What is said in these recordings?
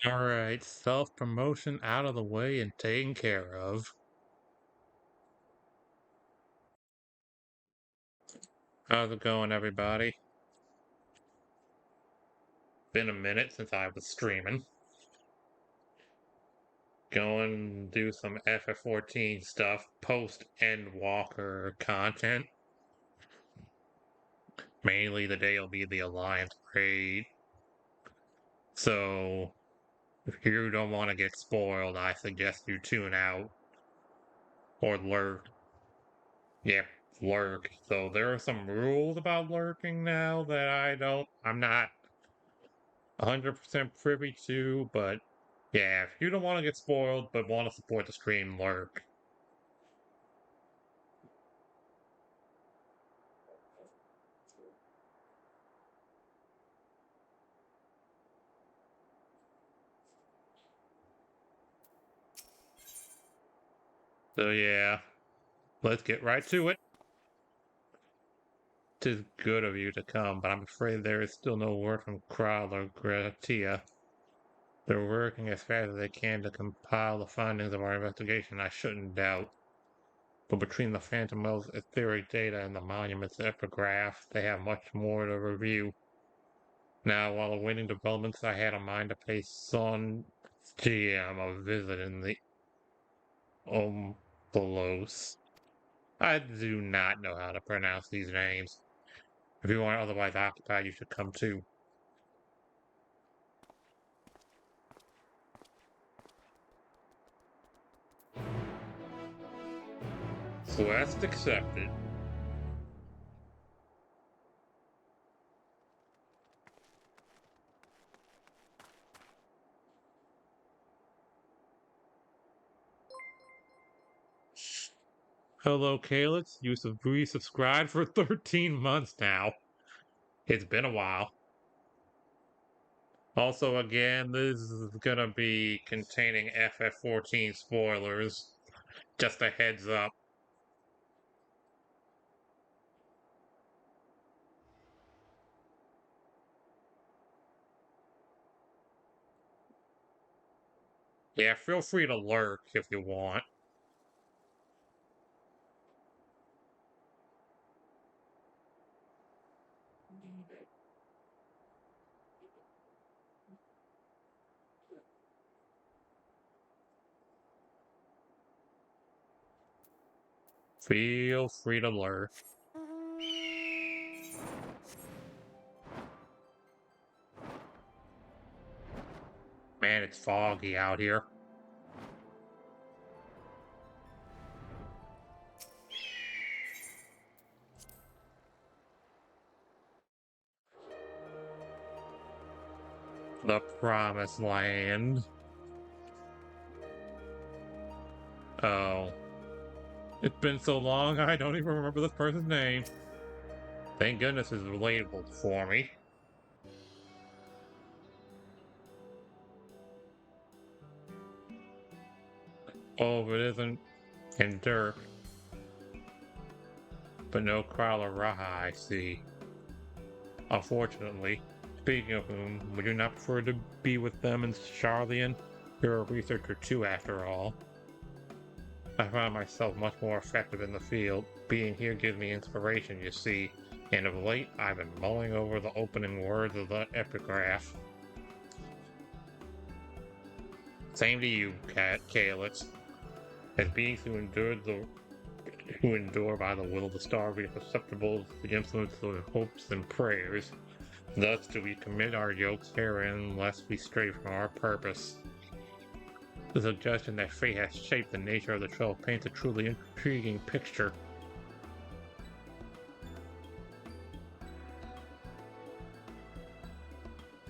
Alright, self-promotion out of the way and taken care of. How's it going, everybody? Been a minute since I was streaming. Going do some FF14 stuff, post-Endwalker content. Mainly the day will be the Alliance raid. So, if you don't want to get spoiled, I suggest you tune out. Or lurk. Yeah, lurk. So there are some rules about lurking now that I'm not 100% privy to, but yeah, if you don't want to get spoiled but want to support the stream, lurk. So yeah, let's get right to it. 'Tis good of you to come, but I'm afraid there is still no word from Kral or Gratia. They're working as fast as they can to compile the findings of our investigation, I shouldn't doubt. But between the Phantom Mills etheric data and the monument's epigraph, they have much more to review. Now, while awaiting developments, I had a mind to pay Son GM a visit in the Ombelos. I do not know how to pronounce these names. If you aren't otherwise occupied, you should come too. Quest accepted. Hello, Calyx. You've resubscribed for 13 months now. It's been a while. Also, again, this is gonna be containing FF14 spoilers. Just a heads up. Yeah, feel free to lurk if you want. Feel free to lurk. Man, it's foggy out here. The Promised Land. Oh. It's been so long, I don't even remember this person's name. Thank goodness it's relatable for me. Oh, if it isn't in Dirk. But no Krala Raha, I see. Unfortunately. Speaking of whom, would you not prefer to be with them and Charlian? You're a researcher too, after all. I find myself much more effective in the field. Being here gives me inspiration, you see. And of late, I've been mulling over the opening words of the epigraph. Same to you, Calyx. As beings who endure by the will of the star, we are susceptible to the influence of hopes and prayers. Thus do we commit our yokes herein, lest we stray from our purpose. The suggestion that fate has shaped the nature of the trail paints a truly intriguing picture.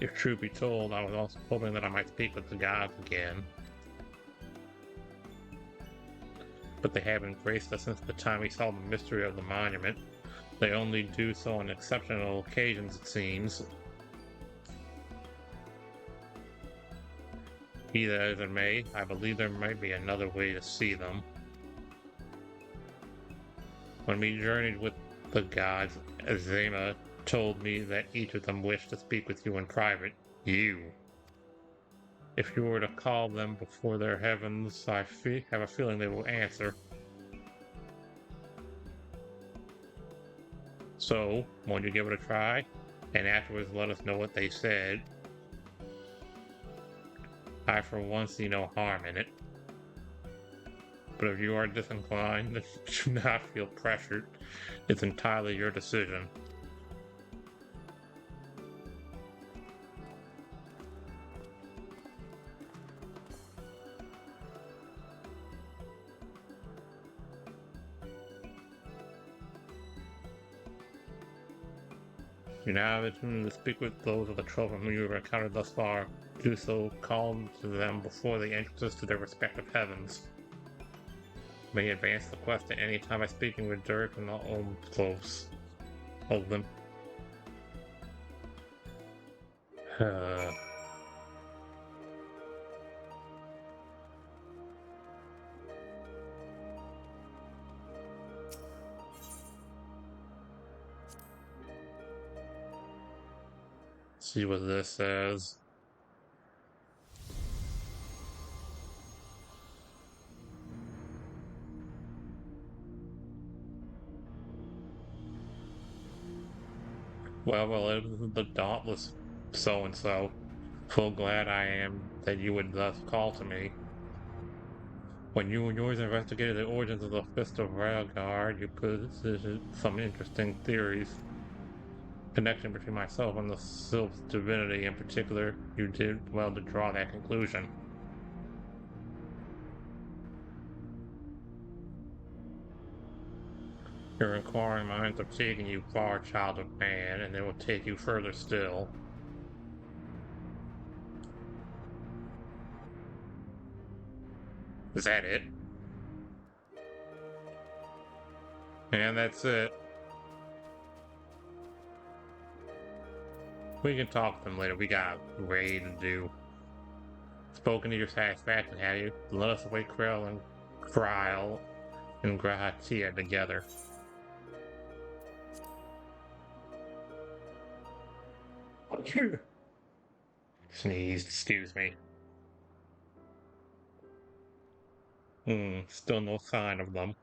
If truth be told, I was also hoping that I might speak with the gods again. But they haven't graced us since the time we saw the mystery of the monument. They only do so on exceptional occasions, it seems. Be that as it may, I believe there might be another way to see them. When we journeyed with the gods, Azema told me that each of them wished to speak with you in private. You. If you were to call them before their heavens, I have a feeling they will answer. So, won't you give it a try? And afterwards let us know what they said. I for one see no harm in it. But if you are disinclined, then do not feel pressured. It's entirely your decision. You now have the opportunity to speak with those of the troupe whom you have encountered thus far. Do so, call to them before the entrances to their respective heavens. May advance the quest at any time by speaking with Dirk and the close. Hold them. See what this says. Well, it is the dauntless so-and-so. Full glad I am that you would thus call to me. When you and yours investigated the origins of the Fist of Railguard, you posited some interesting theories. Connection between myself and the Sylph's divinity in particular, you did well to draw that conclusion. Your inquiring minds have taken you far, child of man, and they will take you further still. Is that it? And that's it. We can talk to them later. We got raid to do. Spoken to your satisfaction, have you? Let us await Krell and Kryle and Grahatia together. Sneezed, excuse me. Still no sign of them.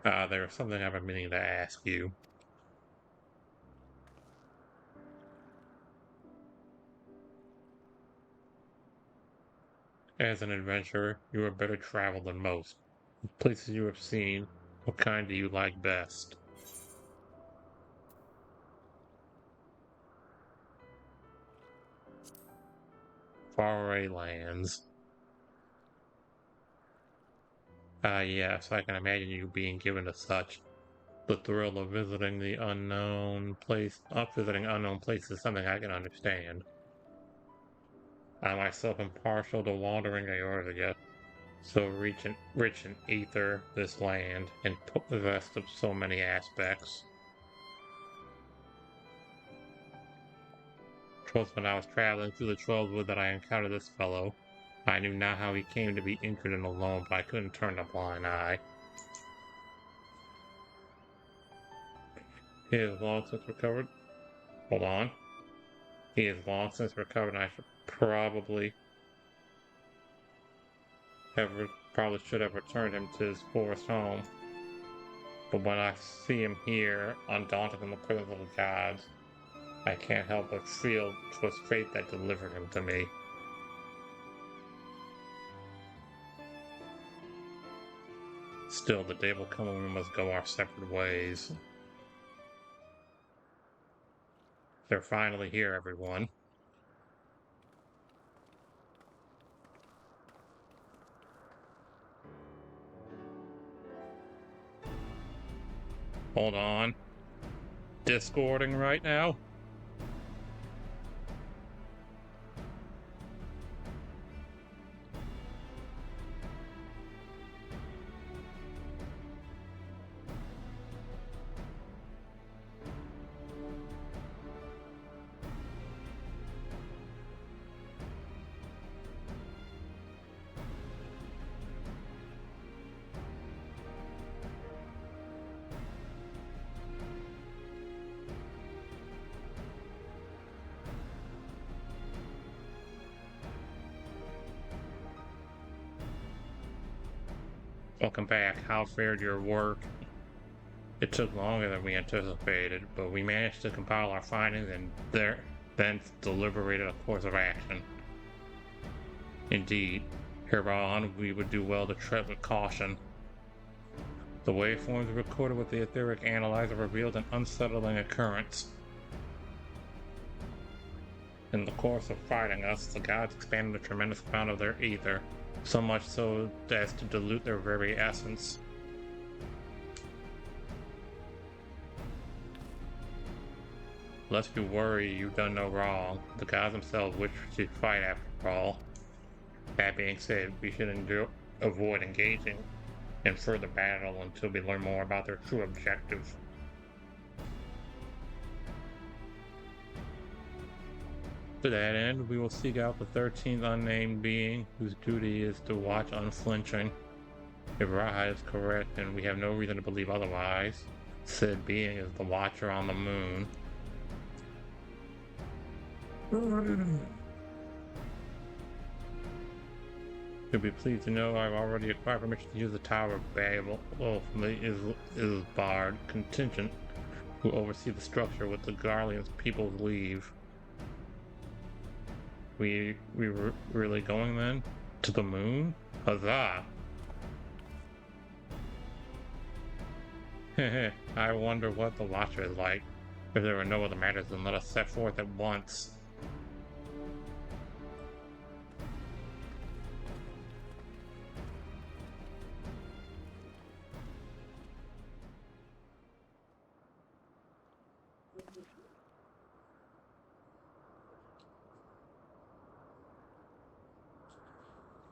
There's something I've been meaning to ask you. As an adventurer, you are better traveled than most. The places you have seen, what kind do you like best? Faraway lands. Yes, I can imagine you being given to such. The thrill of visiting the unknown place, visiting unknown places is something I can understand. I myself am partial to wandering Eorzea, so rich in ether, this land, and possessed of so many aspects. 'Twas when I was traveling through the Trollswood that I encountered this fellow. I knew not how he came to be injured and alone, but I couldn't turn a blind eye. He has long since recovered. Hold on. He has long since recovered, and I probably should have returned him to his forest home. But when I see him here, undaunted in the presence of the gods, I can't help but feel 'twas fate that delivered him to me. Still, the day will come when we must go our separate ways. They're finally here, everyone. Hold on. Discording right now? Welcome back. How fared your work? It took longer than we anticipated, but we managed to compile our findings and then deliberated a course of action. Indeed, hereon we would do well to tread with caution. The waveforms recorded with the etheric analyzer revealed an unsettling occurrence. In the course of fighting us, the gods expanded a tremendous amount of their ether, so much so as to dilute their very essence. Lest you worry, you've done no wrong. The gods themselves wish to fight after all. That being said, we should avoid engaging in further battle until we learn more about their true objective. To that end, we will seek out the 13th unnamed being, whose duty is to watch unflinching. If Raha is correct, and we have no reason to believe otherwise, said being is the Watcher on the moon. You'll be pleased to know I've already acquired permission to use the Tower of Babel from the Isbard contingent, who oversee the structure with the Garlean's people's leave. We were really going then? To the moon? Huzzah! Heh I wonder what the Watcher is like. If there are no other matters, then let us set forth at once.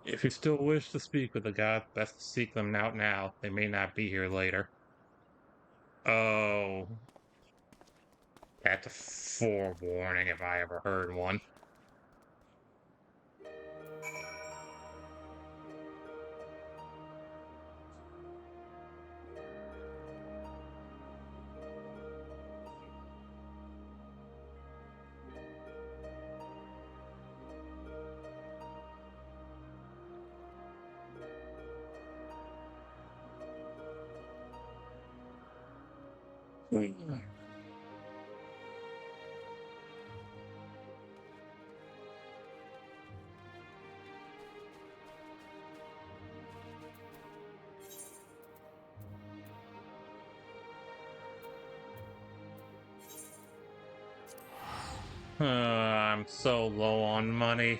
If you still wish to speak with the gods, best seek them out now. They may not be here later. Oh. That's a forewarning if I ever heard one. I'm so low on money.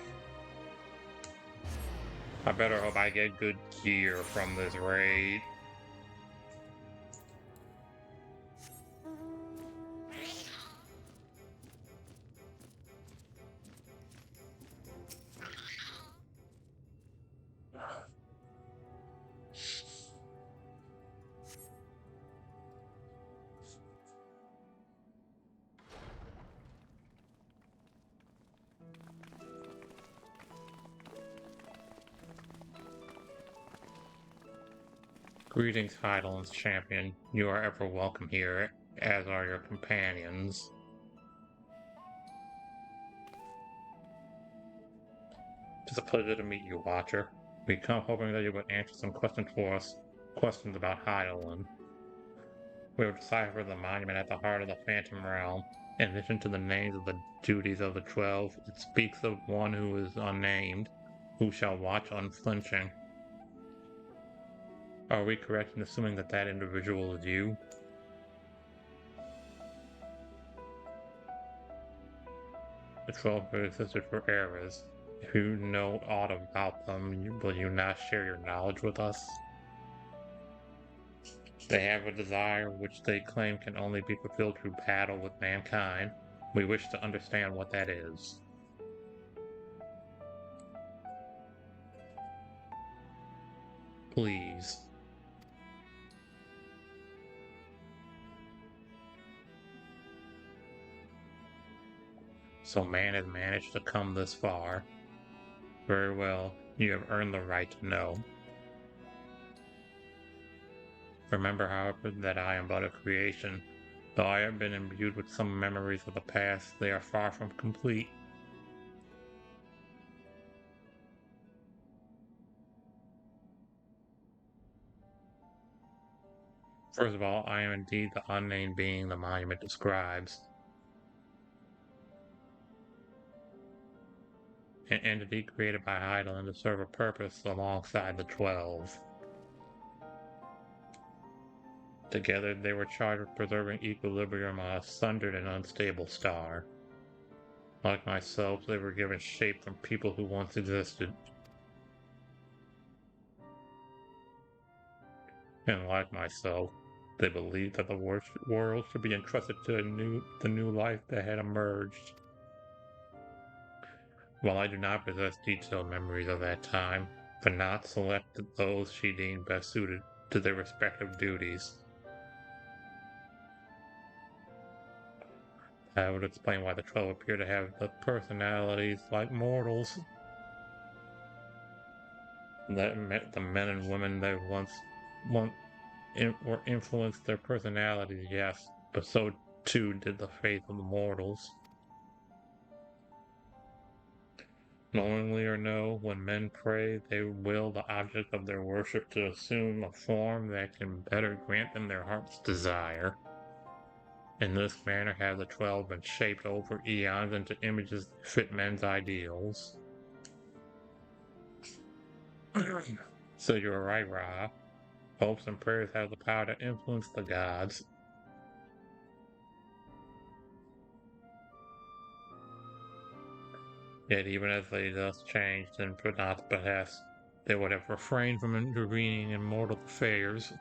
I better hope I get good gear from this raid. Greetings, Hydalen's champion. You are ever welcome here, as are your companions. It's a pleasure to meet you, Watcher. We come hoping that you would answer some questions for us. Questions about Hydalen. We have deciphered the monument at the heart of the Phantom Realm. In addition to the names of the duties of the 12, it speaks of one who is unnamed, who shall watch unflinching. Are we correct in assuming that that individual is you? The 12 existed for eras. If you know aught about them, will you not share your knowledge with us? They have a desire which they claim can only be fulfilled through battle with mankind. We wish to understand what that is. Please. So man has managed to come this far. Very well, you have earned the right to know. Remember, however, that I am but a creation. Though I have been imbued with some memories of the past, they are far from complete. First of all, I am indeed the unnamed being the monument describes. An entity created by Heidelin to serve a purpose alongside the 12. Together, they were charged with preserving equilibrium on a sundered and unstable star. Like myself, they were given shape from people who once existed. And like myself, they believed that the world should be entrusted to the new life that had emerged. While I do not possess detailed memories of that time, the Knot selected those she deemed best suited to their respective duties. That would explain why the 12 appear to have the personalities like mortals. The men and women they once were influenced their personalities, yes, but so too did the faith of the mortals. Knowingly or no, when men pray, they will the object of their worship to assume a form that can better grant them their heart's desire. In this manner have the 12 been shaped over eons into images that fit men's ideals. So you're right, Ra. Hopes and prayers have the power to influence the gods. Yet even as they thus changed in Pranat's behest, they would have refrained from intervening in mortal affairs.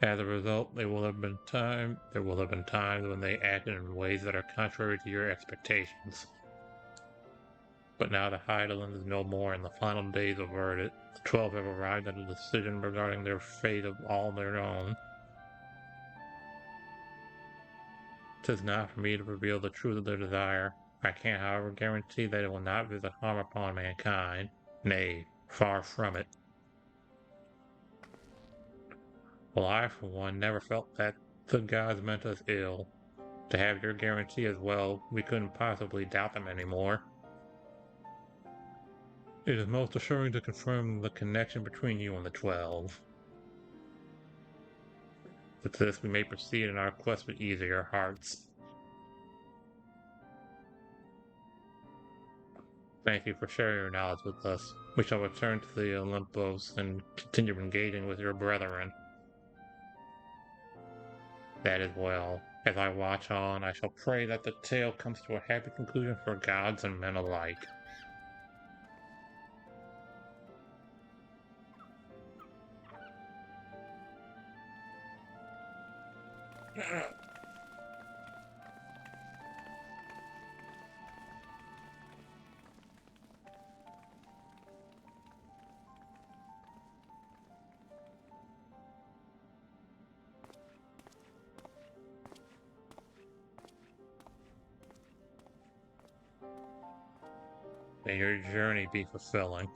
As a result, there will have been times when they acted in ways that are contrary to your expectations. But now the Heidelin is no more, and the final days averted. The 12 have arrived at a decision regarding their fate of all their own. 'Tis not for me to reveal the truth of their desire. I can, however, guarantee that it will not visit harm upon mankind. Nay, far from it. Well, I, for one, never felt that the gods meant us ill. To have your guarantee as well, we couldn't possibly doubt them anymore. It is most assuring to confirm the connection between you and the 12. With this, we may proceed in our quest with easier hearts. Thank you for sharing your knowledge with us. We shall return to the Olympos and continue engaging with your brethren. That is well. As I watch on, I shall pray that the tale comes to a happy conclusion for gods and men alike. May your journey be fulfilling.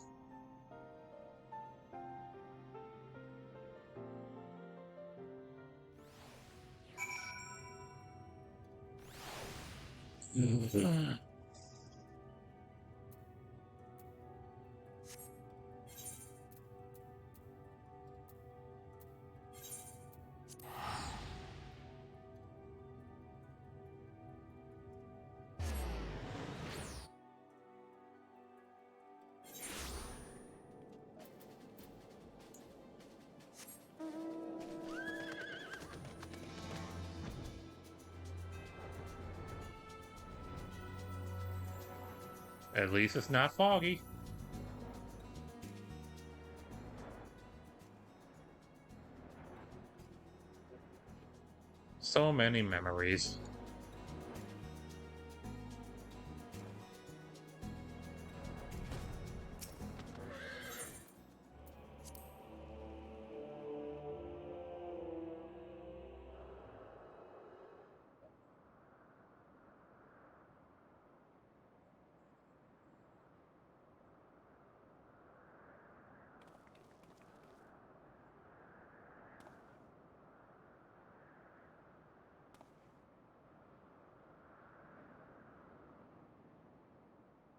At least it's not foggy. So many memories.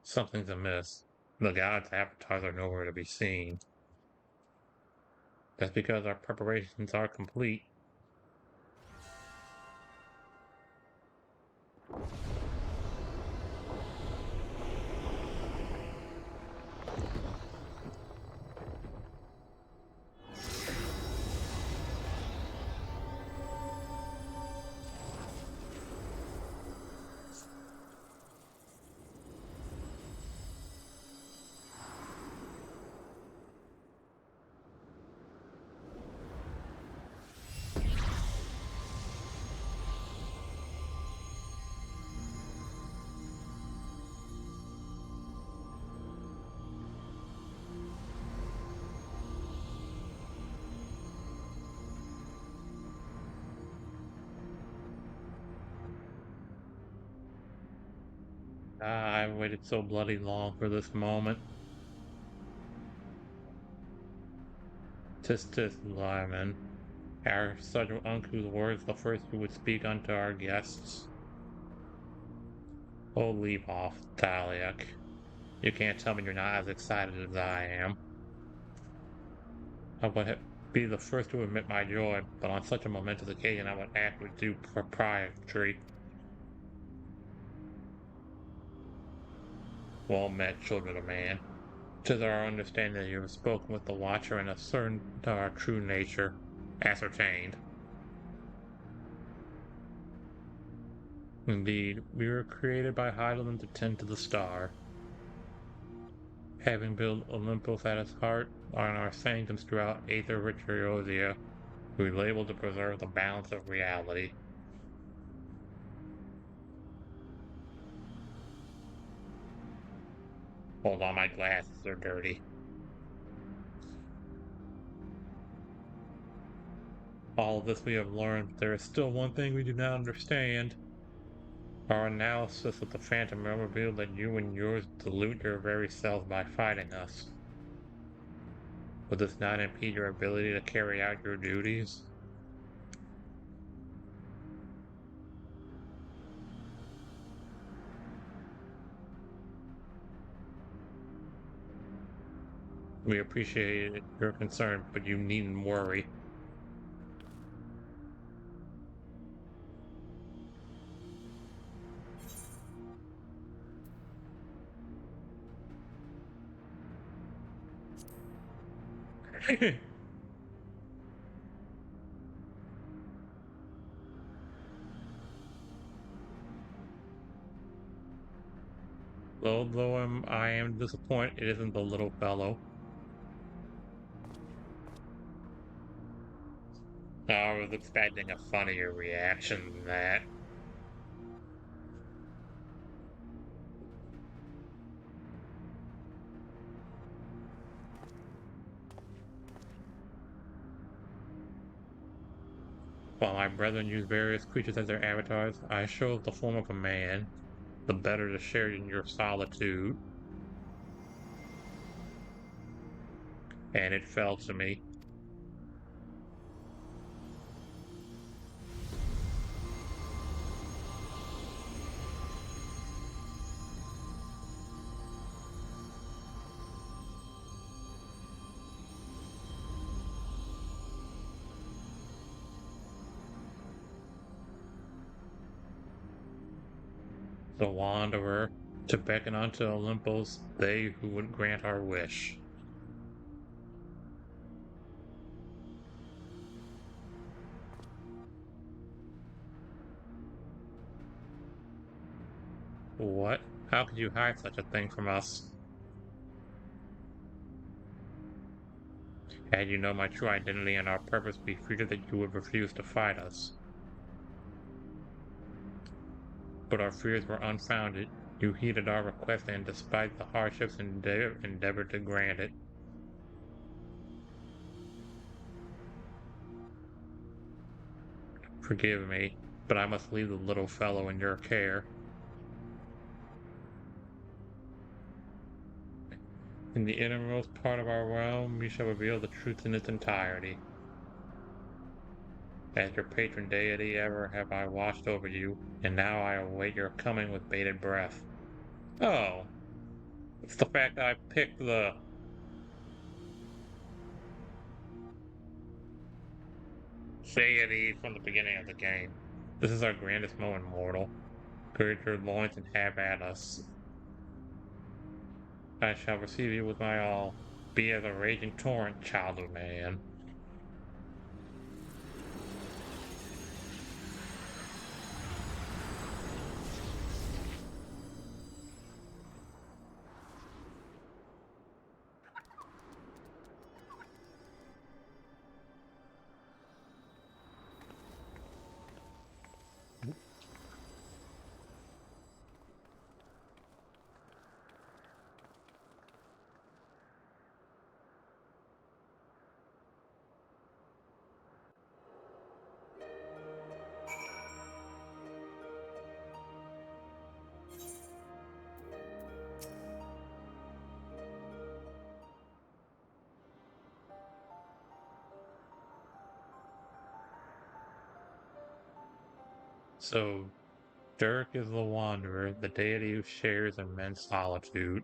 Something's amiss. The gods' avatars are nowhere to be seen. That's because our preparations are complete. I waited so bloody long for this moment. Tis, Lyman. Are such uncouth words the first you would speak unto our guests? Oh, leave off, Taliak. You can't tell me you're not as excited as I am. I would be the first to admit my joy, but on such a momentous occasion I would act with due propriety. Well met, children of man. 'Tis our understanding that you have spoken with the Watcher and ascertained our true nature. Ascertained. Indeed, we were created by Heidelin to tend to the star. Having built Olympus at its heart on our sanctums throughout Aether Virtuosia, we labeled to preserve the balance of reality. Hold on, my glasses are dirty. All of this we have learned, but there is still one thing we do not understand. Our analysis of the Phantom Realm revealed that you and yours dilute your very selves by fighting us. Would this not impede your ability to carry out your duties? We appreciate your concern, but you needn't worry. Though I am disappointed it isn't the little fellow. I was expecting a funnier reaction than that. While my brethren use various creatures as their avatars, I show the form of a man, the better to share in your solitude. And it fell to me. The Wanderer, to beckon unto Olympus they who would grant our wish. What? How could you hide such a thing from us? Had you known my true identity and our purpose, we feared that you would refuse to fight us. But our fears were unfounded. You heeded our request and, despite the hardships, endeavored to grant it. Forgive me, but I must leave the little fellow in your care. In the innermost part of our realm, we shall reveal the truth in its entirety. As your patron deity, ever have I watched over you, and now I await your coming with bated breath. Oh, it's the fact that I picked the deity from the beginning of the game. This is our grandest moment, mortal. Gird your loins and have at us. I shall receive you with my all. Be as a raging torrent, child of man. So, Dirk is the Wanderer, the deity who shares immense solitude.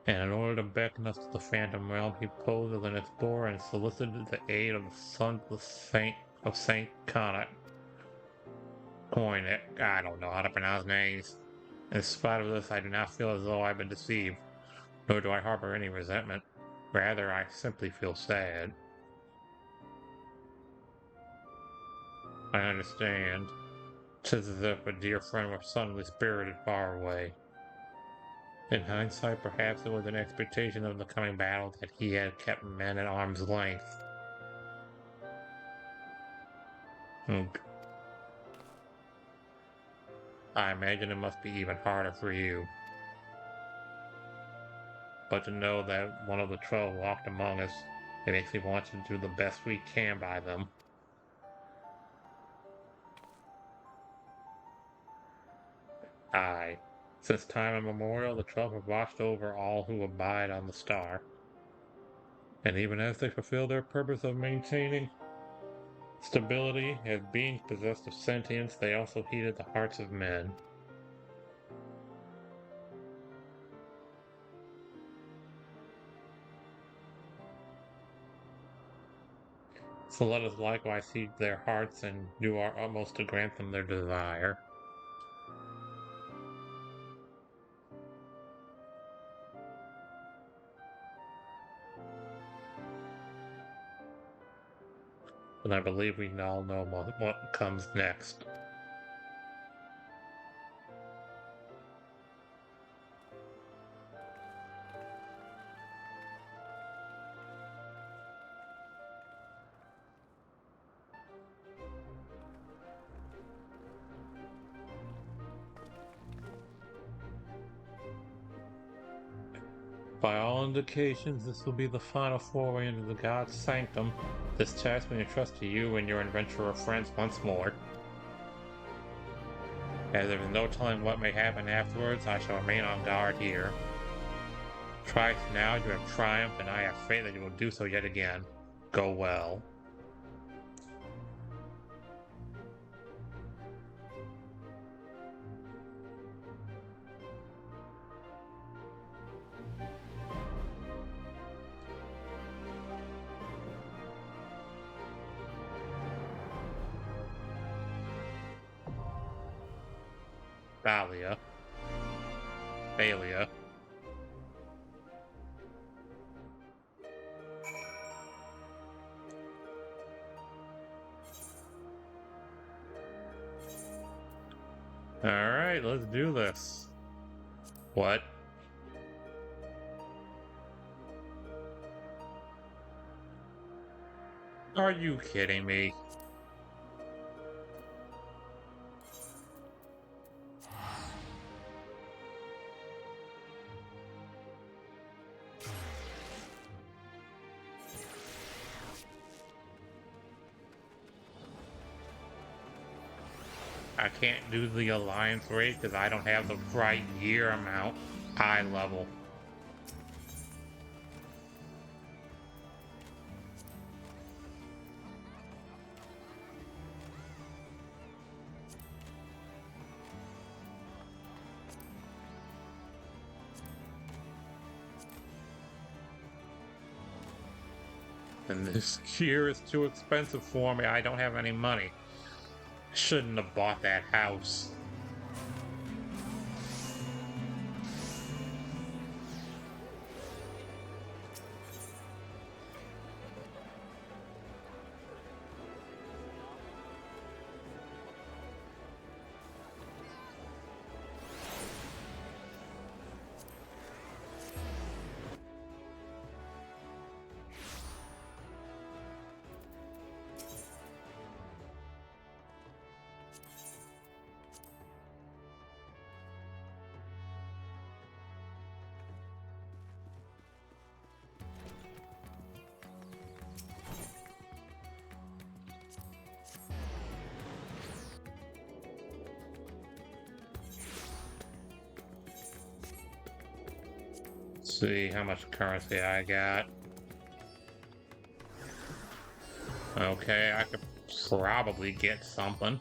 And in order to beckon us to the Phantom Realm, he posed as an explorer and solicited the aid of the sonless saint of Saint Connor. I don't know how to pronounce names. In spite of this, I do not feel as though I've been deceived, nor do I harbor any resentment. Rather, I simply feel sad. I understand. 'Tis as if a dear friend were suddenly spirited far away. In hindsight, perhaps it was an expectation of the coming battle that he had kept men at arm's length. Hmm. I imagine it must be even harder for you. But to know that one of the 12 walked among us, it makes me want to do the best we can by them. Aye. Since time immemorial, the 12 have watched over all who abide on the star. And even as they fulfill their purpose of maintaining stability as beings possessed of sentience, they also heated the hearts of men. So let us likewise heed their hearts and do our utmost to grant them their desire. And I believe we all know what comes next. By all indications, this will be the final foray into the God's sanctum. This task we entrust to you and your adventurer friends once more. As there is no telling what may happen afterwards, I shall remain on guard here. Twice now you have triumphed, and I have faith that you will do so yet again. Go well. Thalia. Thalia. Alright, let's do this. What? Are you kidding me? I can't do the alliance raid because I don't have the right year amount high level. And this gear is too expensive for me. I don't have any money. Shouldn't have bought that house. See how much currency I got. Okay, I could probably get something.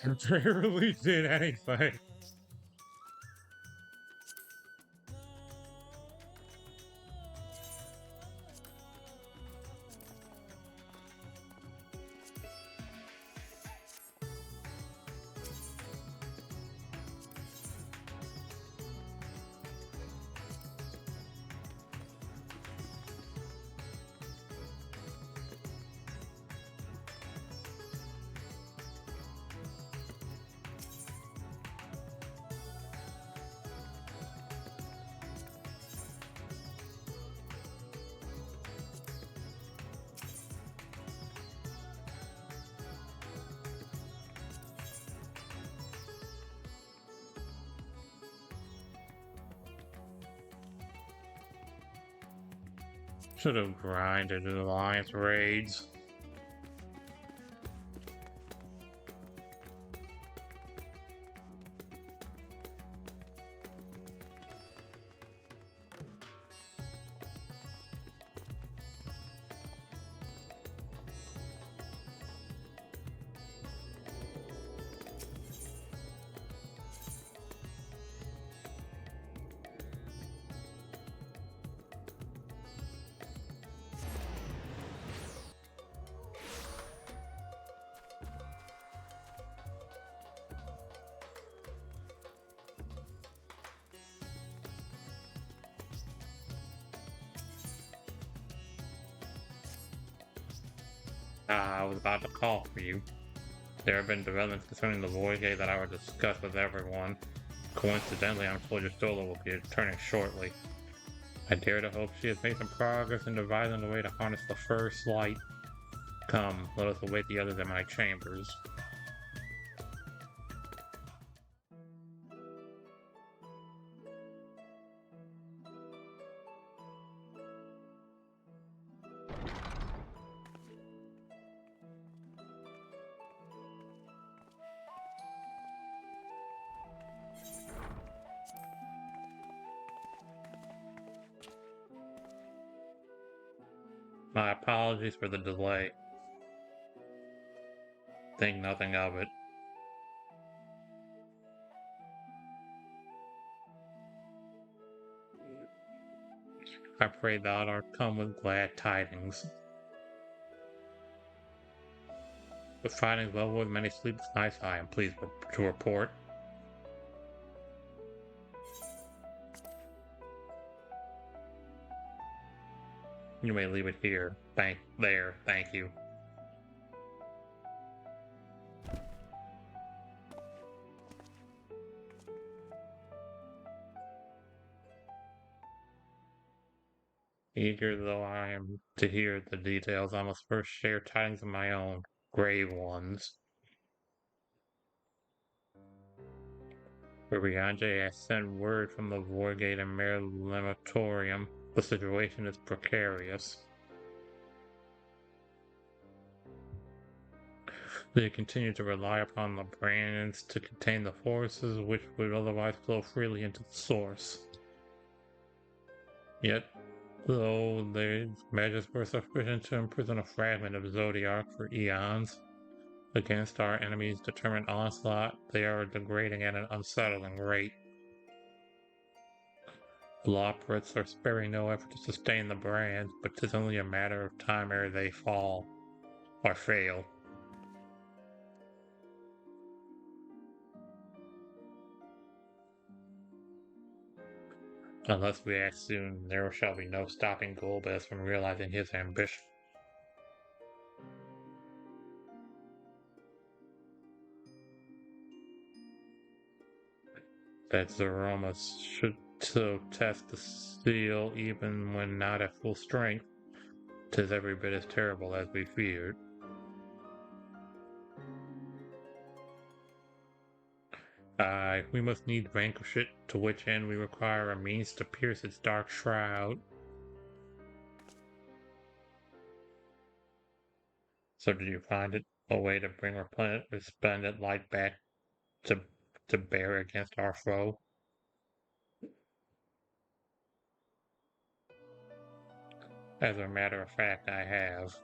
barely did anything. Should have grinded alliance raids. I was about to call for you. There have been developments concerning the Void Gate that I will discuss with everyone. Coincidentally, I'm told your solo will be returning shortly. I dare to hope she has made some progress in devising a way to harness the first light. Come, let us await the others in my chambers. My apologies for the delay. Think nothing of it. I pray thou art come with glad tidings. With findings well worth many sleepless nights, I am pleased to report. You may leave it here. Thank you. Eager though I am to hear the details, I must first share tidings of my own, grave ones. Urianger has sent word from the Vorgate and Mare Lematorium. The situation is precarious. They continue to rely upon the brands to contain the forces which would otherwise flow freely into the source. Yet, though their measures were sufficient to imprison a fragment of Zodiac for eons, against our enemies' determined onslaught, they are degrading at an unsettling rate. Lawbrits are sparing no effort to sustain the brands, but 'tis only a matter of time ere they fall, or fail. Unless we act soon, there shall be no stopping Golbez from realizing his ambition. That Zeromus should so test the seal even when not at full strength, 'tis every bit as terrible as we feared. Aye, we must needs vanquish it, to which end we require a means to pierce its dark shroud. So did you find it? A way to bring resplendent light back to bear against our foe? As a matter of fact, I have.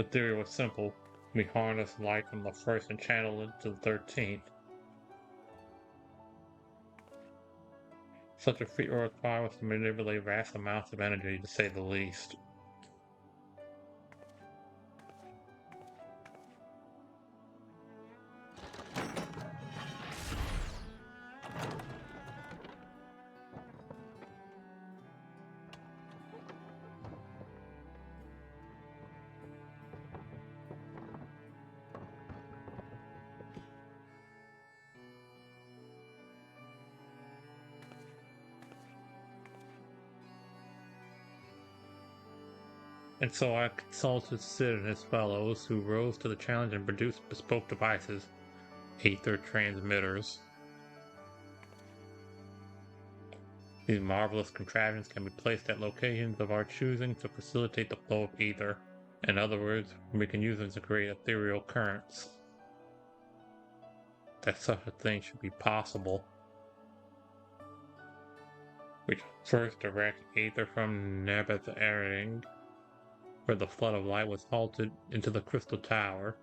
The theory was simple. We harness light from the first and channel it to the 13th. Such a feat would require us to manipulate vast amounts of energy, to say the least. And so I consulted Sid and his fellows, who rose to the challenge and produced bespoke devices, ether transmitters. These marvelous contraptions can be placed at locations of our choosing to facilitate the flow of ether. In other words, we can use them to create ethereal currents. That such a thing should be possible. We first direct ether from Nebuthering, where the flood of light was halted, into the crystal tower.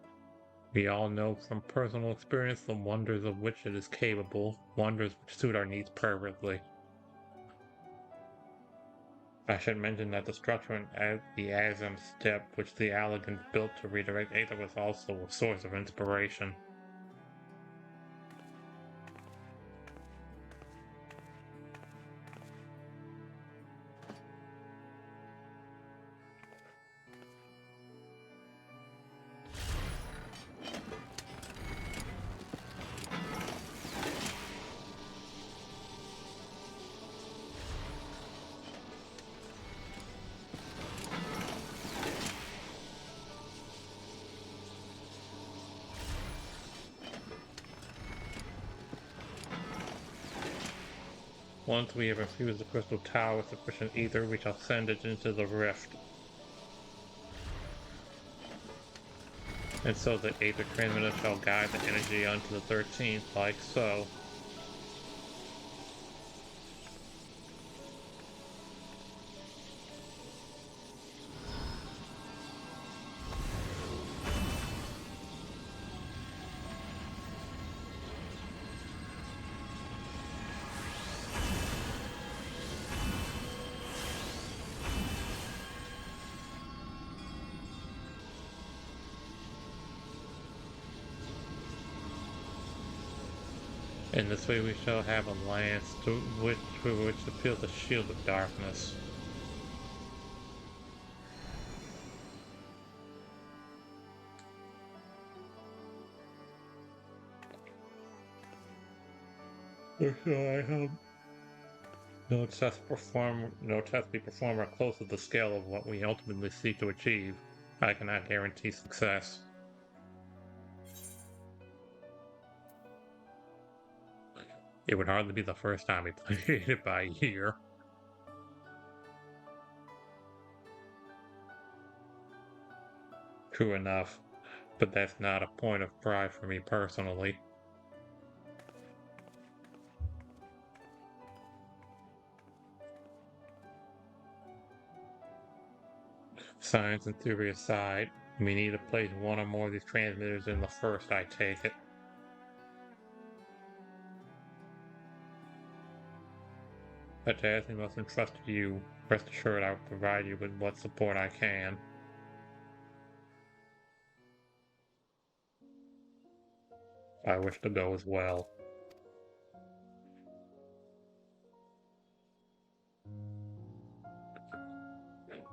We all know from personal experience the wonders of which it is capable, wonders which suit our needs perfectly. I should mention that the structure at the Azim step, which the Allegans built to redirect ether, was also a source of inspiration. Once we have infused the crystal tower with sufficient ether, we shall send it into the rift. And so the ether transmitter shall guide the energy onto the 13th, like so. In this way we shall have a lance through which to pierce the shield of darkness. Or shall I have no test be performed or close to the scale of what we ultimately seek to achieve. I cannot guarantee success. It would hardly be the first time we played it by ear. True enough, but that's not a point of pride for me personally. Science and theory aside, we need to place one or more of these transmitters in the first, I take it. But as we must entrust to you, rest assured I will provide you with what support I can. I wish to go as well.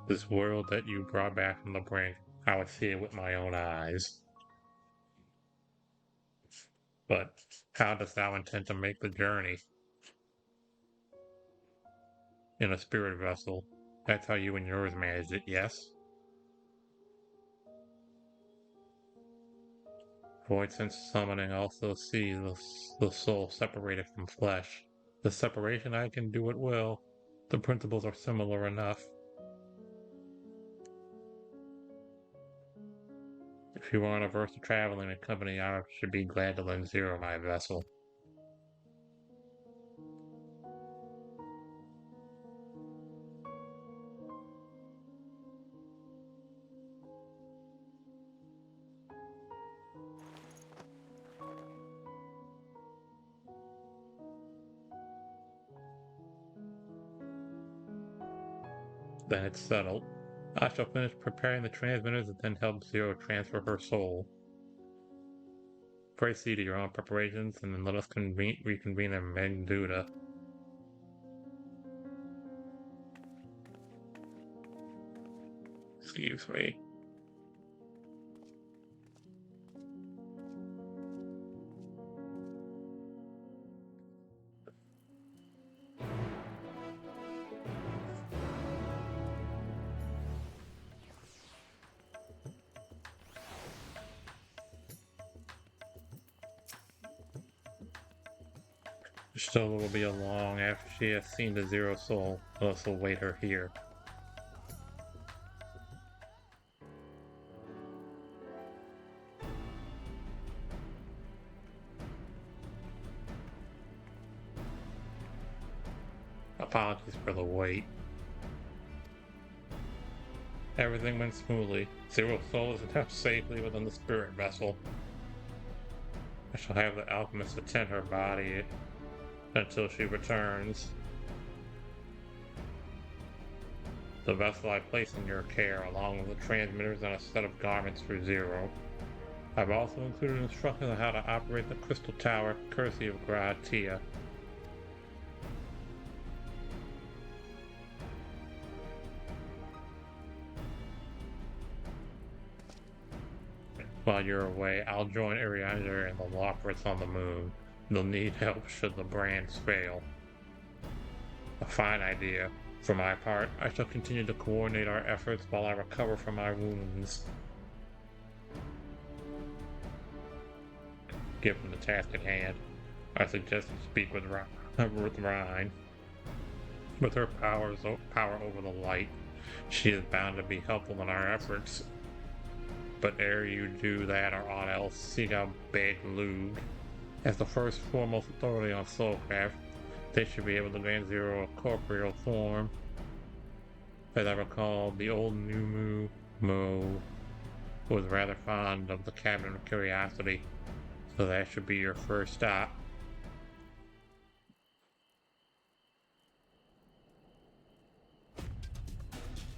This world that you brought back from the brink, I would see it with my own eyes. But how dost thou intend to make the journey? In a spirit vessel. That's how you and yours managed it, yes? Void sense summoning also sees the soul separated from flesh. The separation I can do at will. The principles are similar enough. If you are averse to traveling in company, I should be glad to lend Zero my vessel. Then it's settled. I shall finish preparing the transmitters and then help Zero transfer her soul. Proceed to your own preparations and then let us reconvene in Megduda. Excuse me. Stola will be along after she has seen the Zero Soul. Let us await her here. Apologies for the wait. Everything went smoothly. Zero Soul is attached safely within the spirit vessel. I shall have the alchemist attend her body until she returns. The vessel I place in your care, along with the transmitters and a set of garments for Zero. I've also included instructions on how to operate the crystal tower, courtesy of Gratia. While you're away, I'll join Ariander and the Lockrits on the moon. They'll need help should the brands fail. A fine idea. For my part, I shall continue to coordinate our efforts while I recover from my wounds. Given the task at hand, I suggest you speak with Rhine. With her power over the light, she is bound to be helpful in our efforts. But ere you do that or aught else, seek out Beg Lug. As the first foremost authority on Soulcraft, they should be able to grant Zero a corporeal form. As I recall, the old Numu Mo was rather fond of the Cabinet of Curiosity, so that should be your first stop.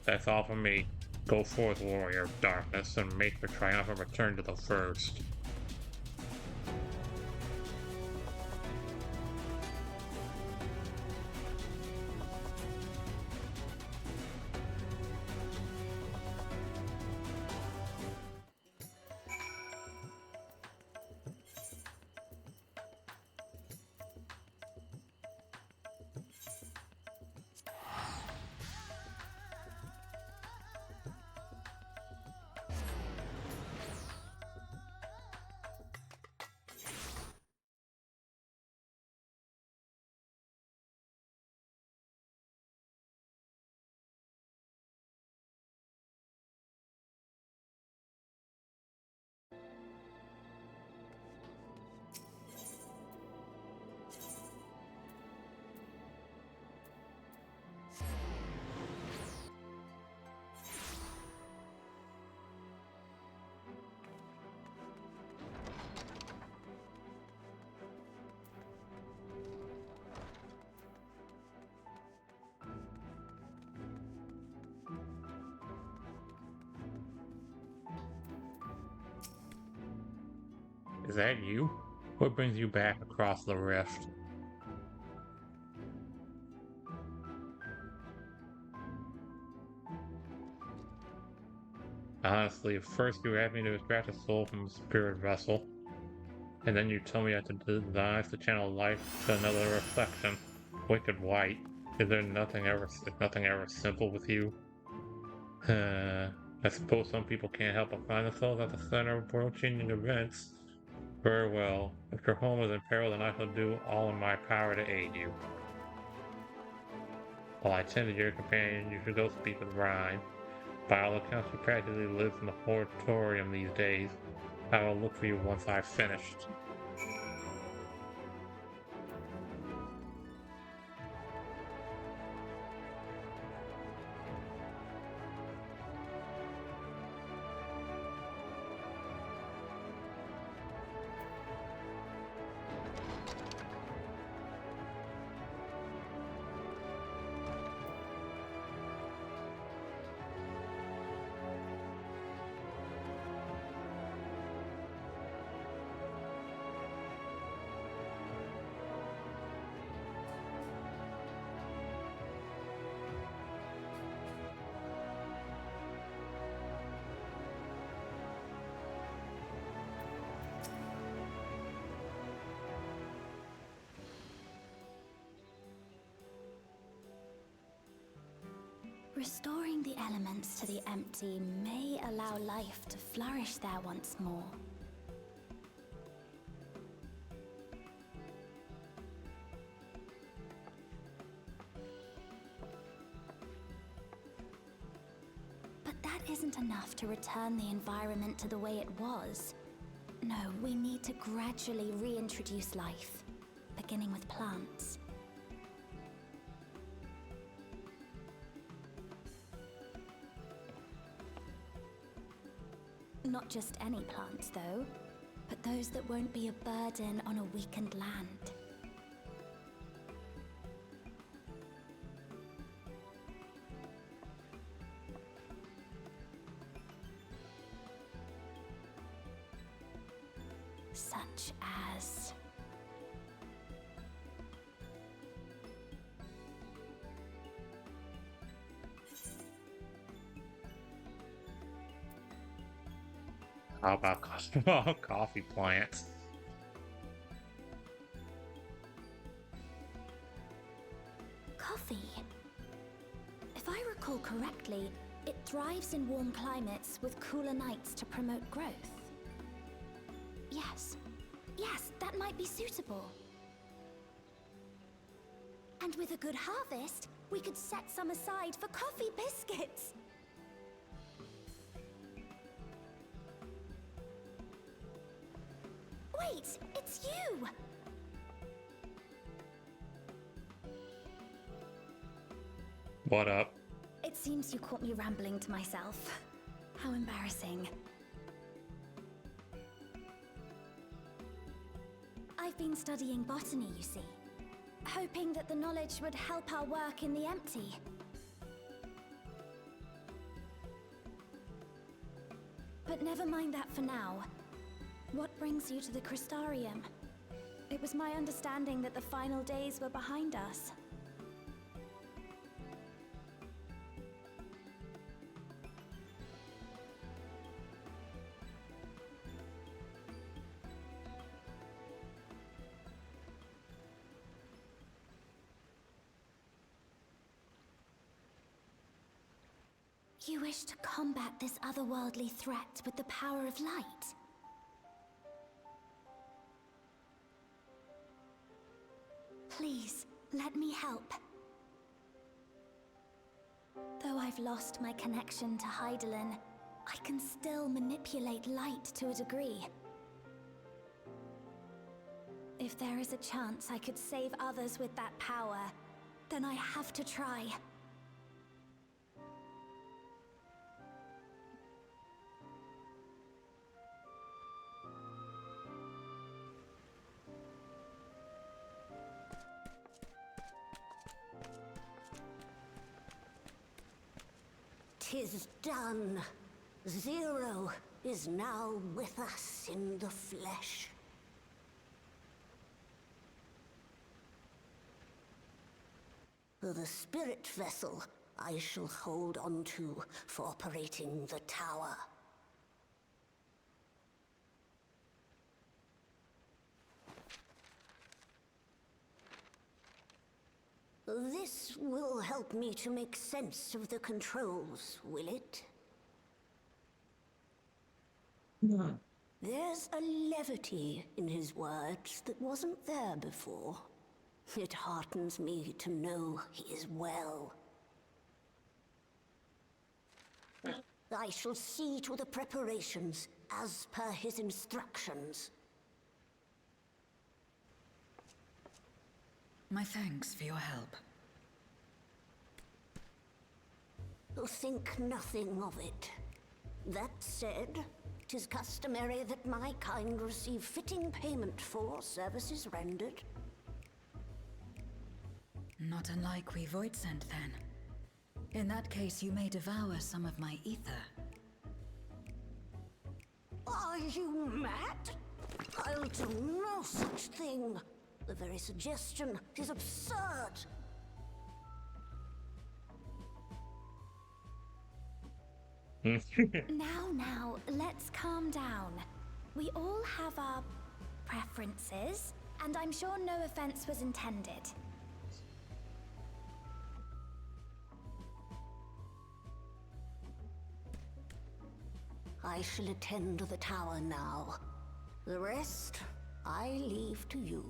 That's all from me. Go forth, warrior of darkness, and make your triumphant return to the first. Is that you? What brings you back across the rift? Honestly, first you asked me to extract a soul from a spirit vessel, and then you tell me I have to design to channel life to another reflection. Wicked white. Is nothing ever simple with you? I suppose some people can't help but find themselves at the center of world-changing events. Very well. If your home is in peril, then I shall do all in my power to aid you. While I tend to your companion, you should go speak with Rhine. By all accounts, she practically lives in the Hortorium these days. I will look for you once I've finished. Restoring the elements to the empty may allow life to flourish there once more. But that isn't enough to return the environment to the way it was. No, we need to gradually reintroduce life, beginning with plants. Not just any plants, though, but those that won't be a burden on a weakened land. Such as... How about coffee plants? Coffee. If I recall correctly, it thrives in warm climates with cooler nights to promote growth. Yes, that might be suitable. And with a good harvest, we could set some aside for coffee biscuits. Wait, it's you! What up? It seems you caught me rambling to myself. How embarrassing. I've been studying botany, you see. Hoping that the knowledge would help our work in the empty. But never mind that for now. What brings you to the Crystarium? It was my understanding that the final days were behind us. You wish to combat this otherworldly threat with the power of light? Please, let me help. Though I've lost my connection to Hydaelyn, I can still manipulate light to a degree. If there is a chance I could save others with that power, then I have to try. 'Tis done. Zero is now with us in the flesh. The spirit vessel I shall hold on to for operating the tower. This will help me to make sense of the controls, will it? No. There's a levity in his words that wasn't there before. It heartens me to know he is well. I shall see to the preparations as per his instructions. My thanks for your help. Think nothing of it. That said, 'tis customary that my kind receive fitting payment for services rendered. Not unlike we Void sent, then. In that case, you may devour some of my ether. Are you mad? I'll do no such thing. The very suggestion is absurd. Now, let's calm down. We all have our preferences, and I'm sure no offense was intended. I shall attend to the tower now. The rest, I leave to you.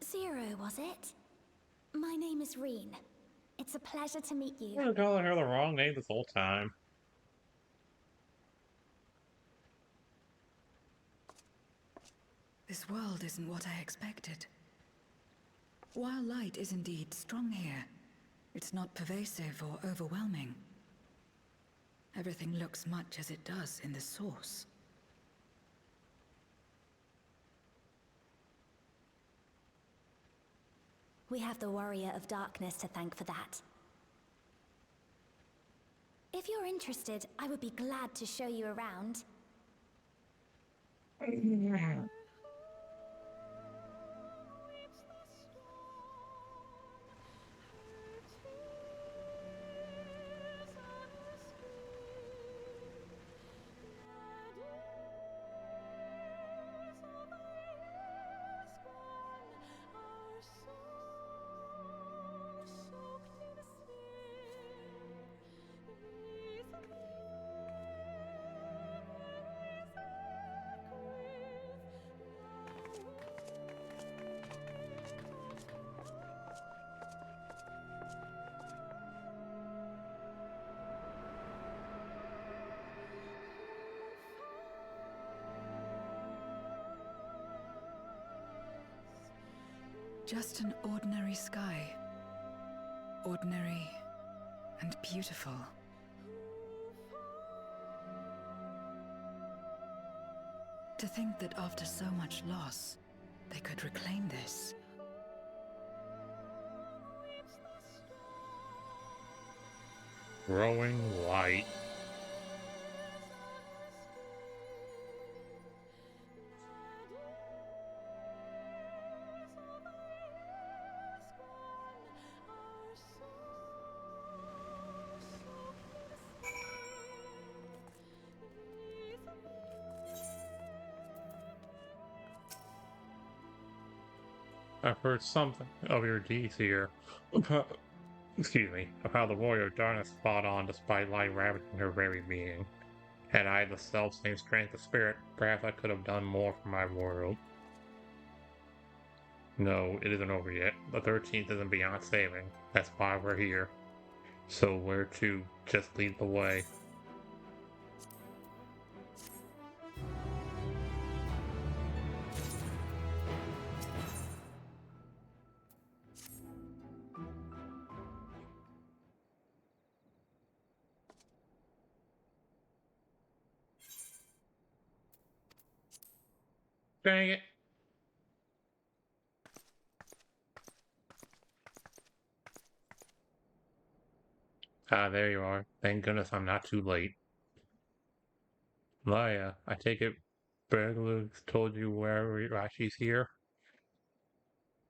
Zero, was it? My name is Reen. It's a pleasure to meet you. I'm calling her the wrong name this whole time. This world isn't what I expected. While light is indeed strong here, it's not pervasive or overwhelming. Everything looks much as it does in the source. We have the Warrior of Darkness to thank for that. If you're interested, I would be glad to show you around. Just an ordinary sky. Ordinary and beautiful. To think that after so much loss, they could reclaim this. Growing light. I've heard something of your deeds here. Excuse me, of how the warrior of darkness fought on despite light ravaging her very being. Had I the self-same strength of spirit, perhaps I could have done more for my world. No, it isn't over yet. The 13th isn't beyond saving. That's why we're here. So where to? Just lead the way. Dang it. Ah, there you are. Thank goodness I'm not too late. Laya, I take it Berglug's told you why she's here?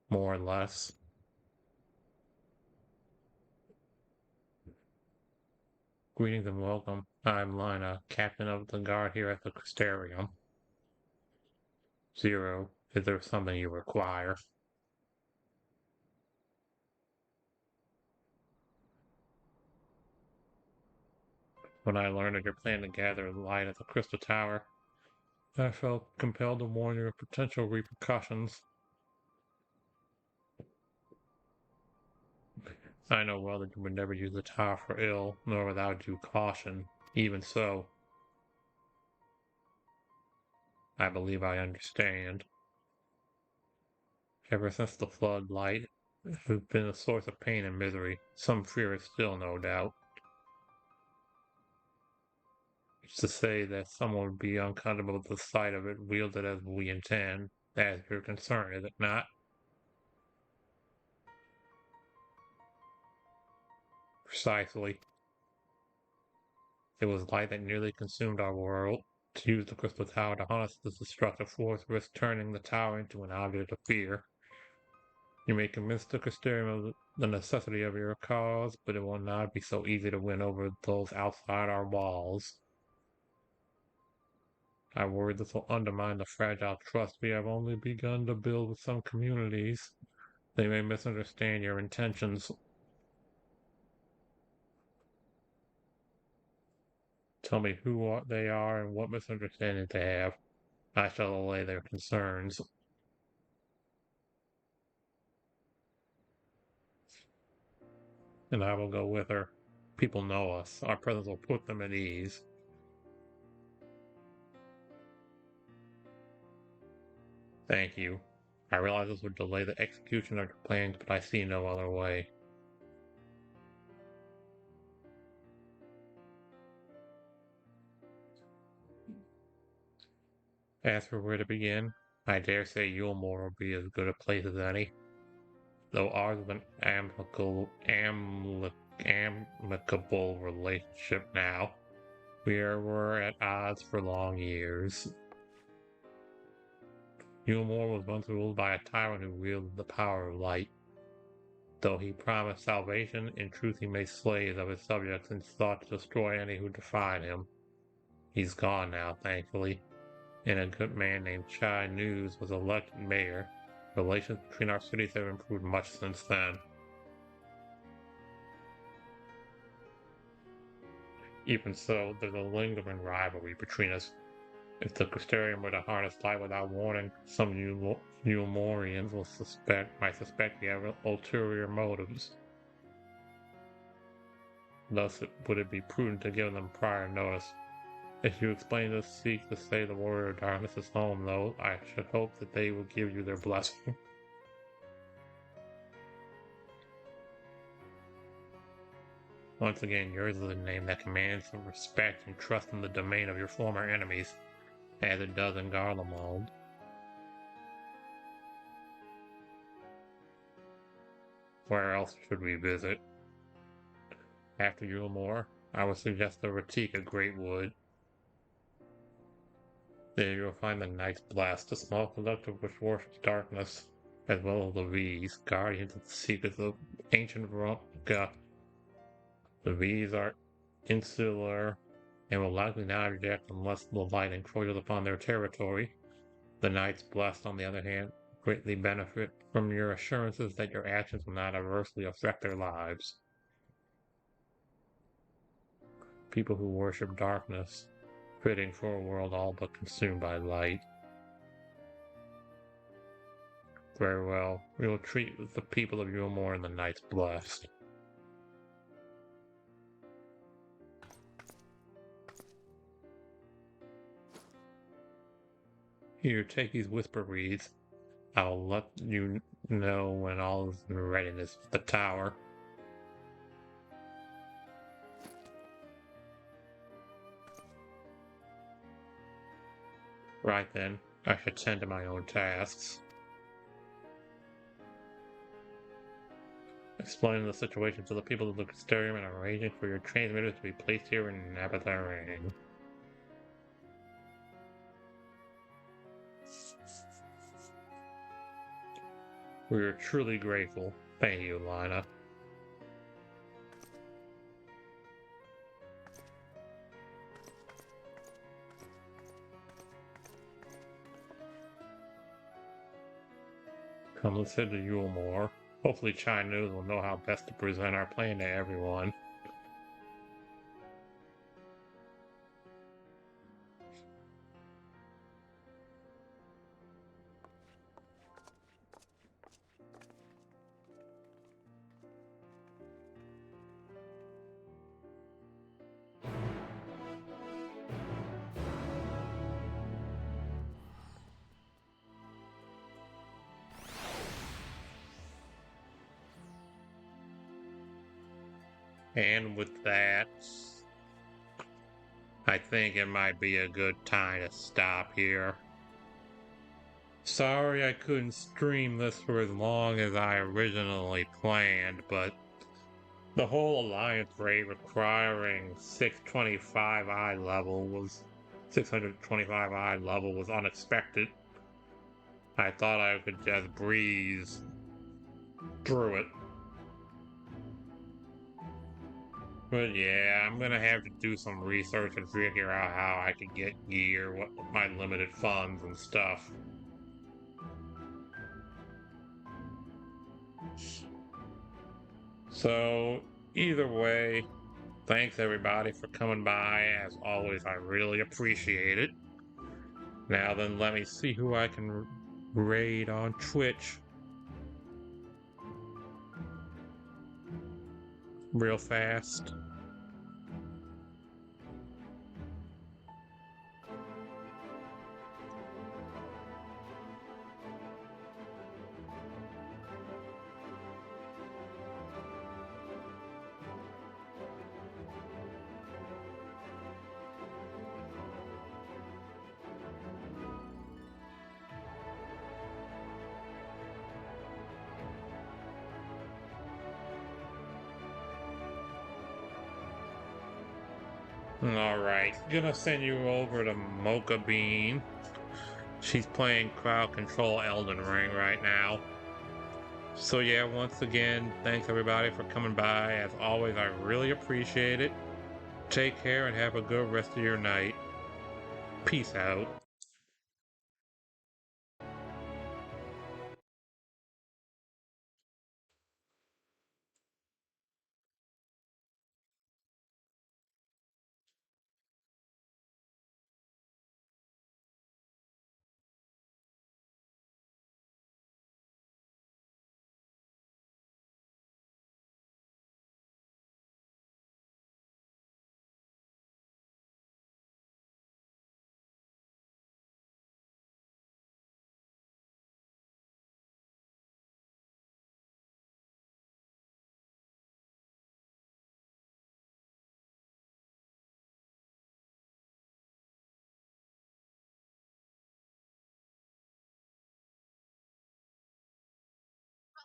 More or less. Greetings and welcome. I'm Lina, captain of the guard here at the Crystarium. Zero, is there something you require? When I learned of your plan to gather light at the Crystal Tower, I felt compelled to warn you of potential repercussions. I know well that you would never use the tower for ill, nor without due caution. Even so, I believe I understand. Ever since the floodlight, has been a source of pain and misery. Some fear it still, no doubt. It's to say that someone would be uncomfortable with the sight of it wielded as we intend. That is your concern, is it not? Precisely. It was light that nearly consumed our world. To use the crystal tower to harness this destructive force risks turning the tower into an object of fear. You may convince the Crystarium of the necessity of your cause, but it will not be so easy to win over those outside our walls. I worry this will undermine the fragile trust we have only begun to build with some communities. They may misunderstand your intentions. Tell me who they are and what misunderstandings they have. I shall allay their concerns. And I will go with her. People know us. Our presence will put them at ease. Thank you. I realize this would delay the execution of your plans, but I see no other way. As for where to begin, I dare say Yulmore will be as good a place as any. Though ours is an amicable relationship now, we're at odds for long years. Yulmore was once ruled by a tyrant who wielded the power of light. Though he promised salvation, in truth he made slaves of his subjects and sought to destroy any who defied him. He's gone now, thankfully, and a good man named Chai News was elected mayor. Relations between our cities have improved much since then. Even so, there's a lingering rivalry between us. If the Crystarium were to harness light without warning, some Yulmorians might suspect we have ulterior motives. Thus, would it be prudent to give them prior notice? If you explain this, seek to say the warrior of darkness is home, though, I should hope that they will give you their blessing. Once again, yours is a name that commands some respect and trust in the domain of your former enemies, as it does in Garlemald. Where else should we visit? After Yulmore, I would suggest the Ratika Greatwood. There you'll find the Night's Blast, a small collective which worships darkness, as well as the V's, guardians of the secrets of ancient Veronica. The V's are insular and will likely not object unless the light encroaches upon their territory. The Night's Blessed, on the other hand, greatly benefit from your assurances that your actions will not adversely affect their lives. People who worship darkness, fitting for a world all but consumed by light. Very well, we will treat the people of Yulmore and the Night's Blessed. Here, take these whisper reeds. I'll let you know when all is in readiness for the tower. Right then, I should tend to my own tasks. Explaining the situation to the people of the Crystarium and arranging for your transmitters to be placed here in Nabatharing. We are truly grateful. Thank you, Lina. Come, let's head to Yulmore. Hopefully Chai News will know how best to present our plan to everyone. And with that, I think it might be a good time to stop here. Sorry I couldn't stream this for as long as I originally planned, but the whole Alliance raid requiring 625 eye level was 625 eye level was unexpected. I thought I could just breeze through it. But yeah, I'm gonna have to do some research and figure out how I can get gear, what my limited funds and stuff. So either way, thanks everybody for coming by. As always, I really appreciate it. Now then, let me see who I can raid on Twitch real fast. Alright, gonna send you over to Mocha Bean. She's playing Crowd Control Elden Ring right now. So yeah, once again, thanks everybody for coming by. As always, I really appreciate it. Take care and have a good rest of your night. Peace out.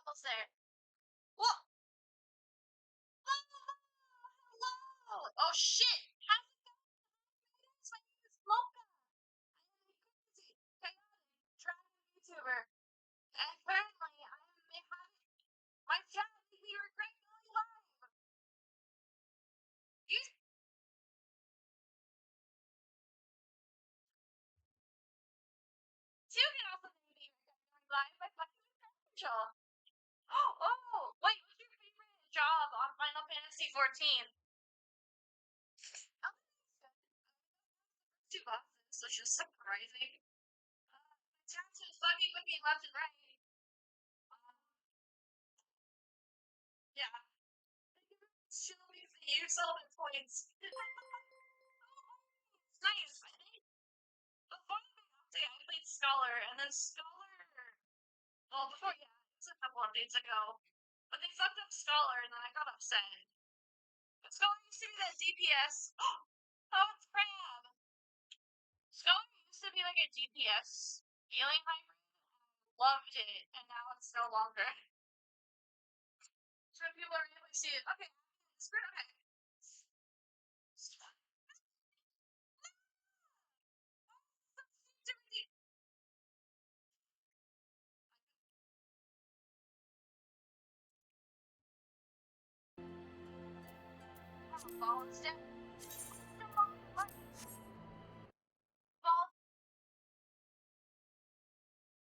Almost there. Whoa! Hello! Oh shit! How's it going? My name is Mocha. I am a crazy, chaotic, traveling YouTuber. And apparently, my chat we were regularly live. You two can also maybe regularly live by fucking Angel. Oh, wait, what's your favorite job on Final Fantasy 14? Oh, two bosses, which is surprising. My chat's been fucking with me left and right. Yeah. She'll be use all the points. Nice. I think before the big update, I played Scholar, and then Scholar. Well, before, yeah, it was a couple updates ago. But they fucked up Scholar, and then I got upset. But Scholar used to be that DPS. Oh, it's Crab! Scholar used to be like a DPS healing hybrid. Loved it, and now it's no longer. So people are able to see it. Okay, screw it. Okay. Ball instead.